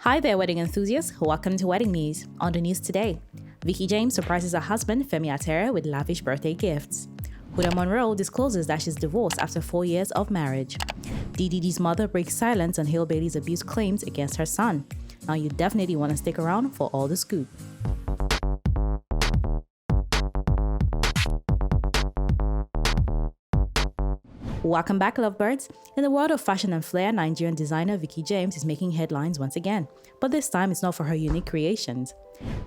Hi there, wedding enthusiasts. Welcome to Wedding News. On the news today, Veekee James surprises her husband, Femi, with lavish birthday gifts. Huda Monroe discloses that she's divorced after 4 years of marriage. DDG's mother breaks silence on Halle Bailey's abuse claims against her son. Now you definitely want to stick around for all the scoop. Welcome back, lovebirds. In the world of fashion and flair, Nigerian designer Veekee James is making headlines once again, but this time it's not for her unique creations.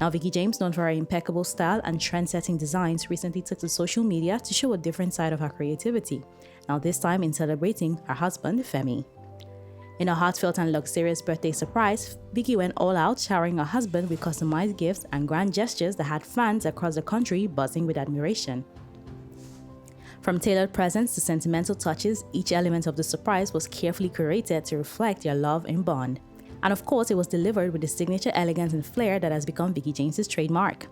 Now, Veekee James, known for her impeccable style and trend-setting designs, recently took to social media to show a different side of her creativity. Now, this time in celebrating her husband, Femi. In a heartfelt and luxurious birthday surprise, Veekee went all out, showering her husband with customized gifts and grand gestures that had fans across the country buzzing with admiration. From tailored presents to sentimental touches, each element of the surprise was carefully curated to reflect their love and bond. And of course, it was delivered with the signature elegance and flair that has become Veekee James's trademark.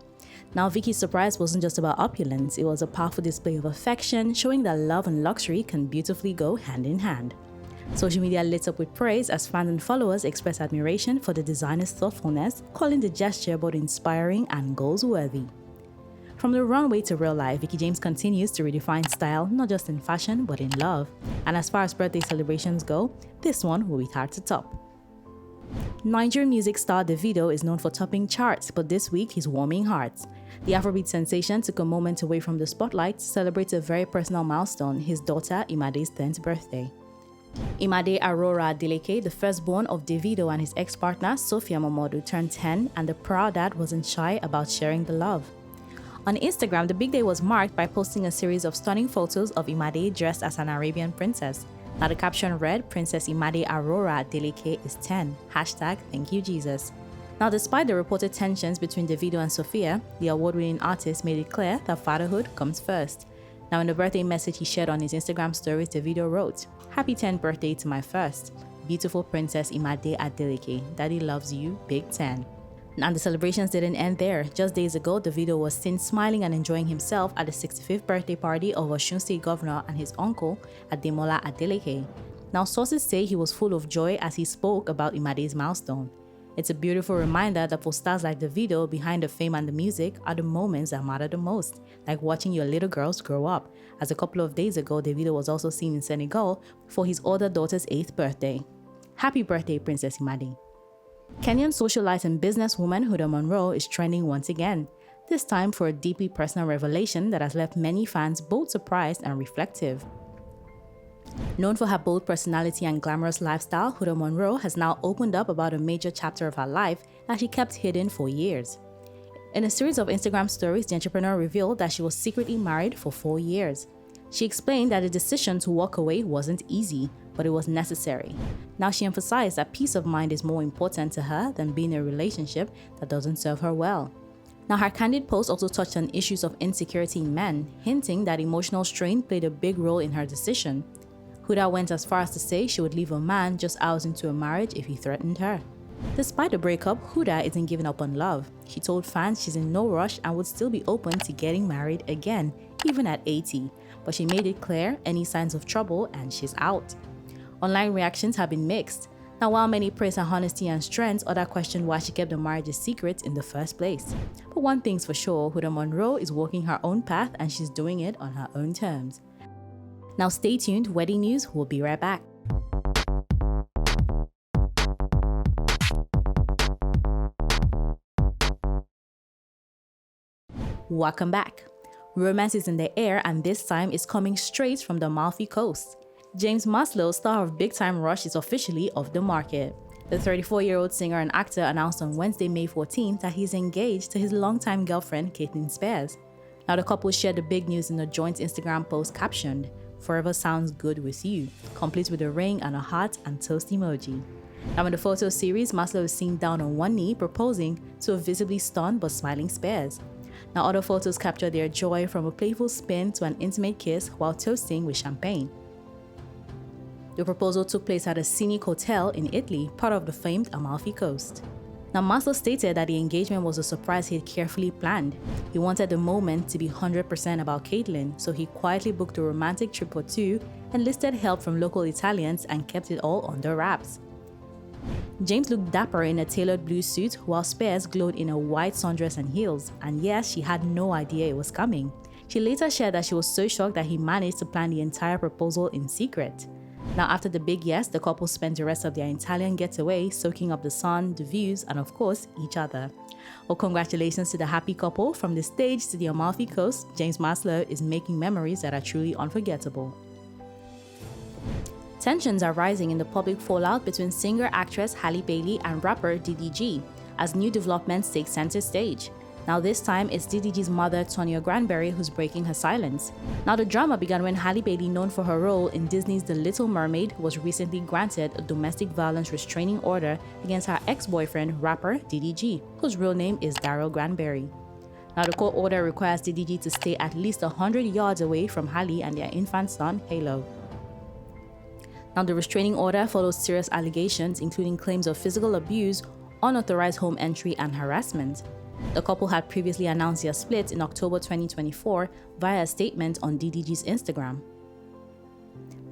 Now, Veekee's surprise wasn't just about opulence, it was a powerful display of affection, showing that love and luxury can beautifully go hand in hand. Social media lit up with praise as fans and followers expressed admiration for the designer's thoughtfulness, calling the gesture both inspiring and goals-worthy. From the runway to real life, Veekee James continues to redefine style, not just in fashion, but in love. And as far as birthday celebrations go, this one will be hard to top. Nigerian music star Davido is known for topping charts, but this week he's warming hearts. The Afrobeat sensation took a moment away from the spotlight to celebrate a very personal milestone, his daughter Imade's 10th birthday. Imade Aurora Adeleke, the firstborn of Davido and his ex-partner Sophia Momodu, turned 10, and the proud dad wasn't shy about sharing the love. On Instagram, the big day was marked by posting a series of stunning photos of Imade dressed as an Arabian princess. Now the caption read, "Princess Imade Aurora Adeleke is 10. #Thank you Jesus." Now, despite the reported tensions between Davido and Sophia, the award-winning artist made it clear that fatherhood comes first. Now, in the birthday message he shared on his Instagram stories, Davido wrote, "Happy 10th birthday to my first. Beautiful Princess Imade Adeleke. Daddy loves you, Big 10. And the celebrations didn't end there. Just days ago, Davido was seen smiling and enjoying himself at the 65th birthday party of Osun State Governor and his uncle, Ademola Adeleke. Now, sources say he was full of joy as he spoke about Imade's milestone. It's a beautiful reminder that for stars like Davido, behind the fame and the music are the moments that matter the most, like watching your little girls grow up, as a couple of days ago, Davido was also seen in Senegal for his older daughter's 8th birthday. Happy birthday, Princess Imade. Kenyan socialite and businesswoman Huda Monroe is trending once again, this time for a deeply personal revelation that has left many fans both surprised and reflective. Known for her bold personality and glamorous lifestyle, Huda Monroe has now opened up about a major chapter of her life that she kept hidden for years. In a series of Instagram stories, the entrepreneur revealed that she was secretly married for 4 years. She explained that the decision to walk away wasn't easy, but it was necessary. Now she emphasized that peace of mind is more important to her than being in a relationship that doesn't serve her well. Now her candid post also touched on issues of insecurity in men, hinting that emotional strain played a big role in her decision. Huda went as far as to say she would leave a man just hours into a marriage if he threatened her. Despite the breakup, Huda isn't giving up on love. She told fans she's in no rush and would still be open to getting married again, even at 80. But she made it clear any signs of trouble and she's out. Online reactions have been mixed. Now, while many praise her honesty and strength, others question why she kept the marriage a secret in the first place. But one thing's for sure, Huda Monroe is walking her own path and she's doing it on her own terms. Now stay tuned, Wedding News will be right back. Welcome back. Romance is in the air and this time is coming straight from the Amalfi Coast. James Maslow, star of Big Time Rush, is officially off the market. The 34-year-old singer and actor announced on Wednesday, May 14th that he's engaged to his longtime girlfriend, Caitlin Spears. Now the couple shared the big news in a joint Instagram post captioned, "Forever sounds good with you," complete with a ring and a heart and toast emoji. Now in the photo series, Maslow is seen down on one knee proposing to a visibly stunned but smiling Spears. Now other photos capture their joy, from a playful spin to an intimate kiss while toasting with champagne. The proposal took place at a scenic hotel in Italy, part of the famed Amalfi Coast. Now, Maslow stated that the engagement was a surprise he had carefully planned. He wanted the moment to be 100% about Caitlin, so he quietly booked a romantic trip for two, enlisted help from local Italians, and kept it all under wraps. James looked dapper in a tailored blue suit, while Spears glowed in a white sundress and heels, and yes, she had no idea it was coming. She later shared that she was so shocked that he managed to plan the entire proposal in secret. Now, after the big yes, the couple spent the rest of their Italian getaway soaking up the sun, the views, and of course, each other. Well, congratulations to the happy couple. From the stage to the Amalfi Coast, James Maslow is making memories that are truly unforgettable. Tensions are rising in the public fallout between singer-actress Halle Bailey and rapper DDG as new developments take center stage. Now this time, it's DDG's mother, Tonya Granberry, who's breaking her silence. Now the drama began when Halle Bailey, known for her role in Disney's The Little Mermaid, was recently granted a domestic violence restraining order against her ex-boyfriend, rapper DDG, whose real name is Daryl Granberry. Now the court order requires DDG to stay at least 100 yards away from Halle and their infant son, Halo. Now the restraining order follows serious allegations, including claims of physical abuse, unauthorized home entry, and harassment. The couple had previously announced their split in October 2024 via a statement on DDG's Instagram.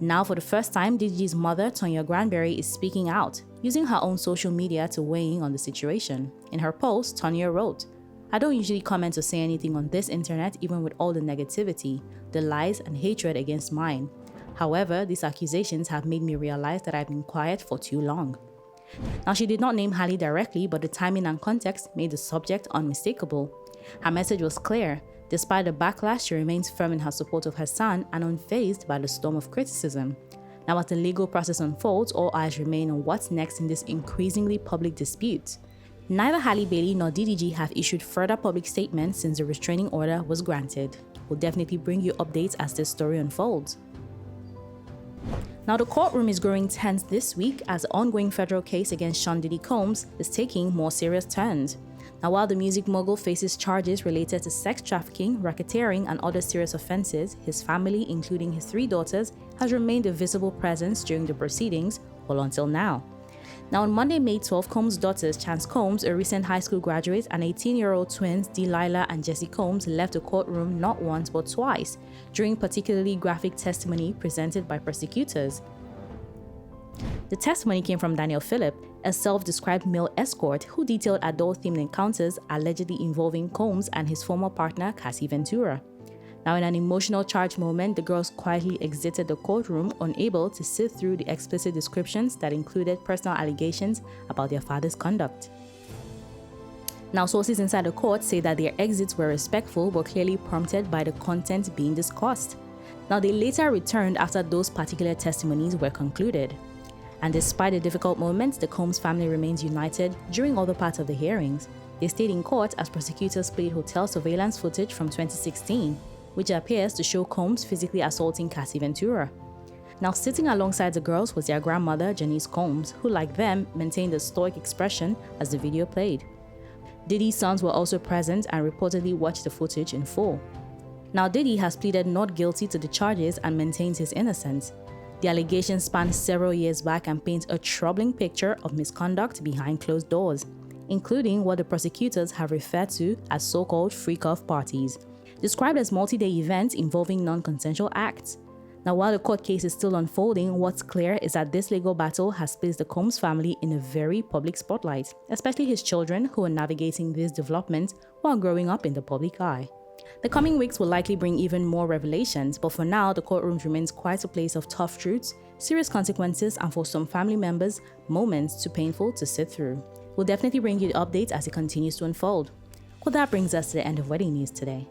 Now, for the first time, DDG's mother, Tonya Granberry, is speaking out, using her own social media to weigh in on the situation. In her post, Tonya wrote, "I don't usually comment or say anything on this internet, even with all the negativity, the lies and hatred against mine. However, these accusations have made me realize that I've been quiet for too long." Now, she did not name Halle directly, but the timing and context made the subject unmistakable. Her message was clear. Despite the backlash, she remains firm in her support of her son and unfazed by the storm of criticism. Now, as the legal process unfolds, all eyes remain on what's next in this increasingly public dispute. Neither Halle Bailey nor DDG have issued further public statements since the restraining order was granted. We'll definitely bring you updates as this story unfolds. Now, the courtroom is growing tense this week as the ongoing federal case against Sean Diddy Combs is taking more serious turns. Now, while the music mogul faces charges related to sex trafficking, racketeering, and other serious offenses, his family, including his 3 daughters, has remained a visible presence during the proceedings, well, until now. Now, on Monday, May 12, Combs' daughters, Chance Combs, a recent high school graduate, and 18-year-old twins, Delilah and Jesse Combs, left the courtroom not once but twice during particularly graphic testimony presented by prosecutors. The testimony came from Daniel Phillip, a self-described male escort who detailed adult-themed encounters allegedly involving Combs and his former partner, Cassie Ventura. Now, in an emotional charged moment, the girls quietly exited the courtroom, unable to sit through the explicit descriptions that included personal allegations about their father's conduct. Now, sources inside the court say that their exits were respectful but clearly prompted by the content being discussed. Now, they later returned after those particular testimonies were concluded. And despite the difficult moments, the Combs family remains united during other parts of the hearings. They stayed in court as prosecutors played hotel surveillance footage from 2016, which appears to show Combs physically assaulting Cassie Ventura. Now, sitting alongside the girls was their grandmother, Janice Combs, who, like them, maintained a stoic expression as the video played. Diddy's sons were also present and reportedly watched the footage in full. Now, Diddy has pleaded not guilty to the charges and maintains his innocence. The allegations span several years back and paint a troubling picture of misconduct behind closed doors, including what the prosecutors have referred to as so-called freak-off parties, described as multi-day events involving non-consensual acts. Now, while the court case is still unfolding, what's clear is that this legal battle has placed the Combs family in a very public spotlight, especially his children who are navigating these developments while growing up in the public eye. The coming weeks will likely bring even more revelations, but for now, the courtroom remains quite a place of tough truths, serious consequences, and for some family members, moments too painful to sit through. We'll definitely bring you the updates as it continues to unfold. Well, that brings us to the end of wedding news today.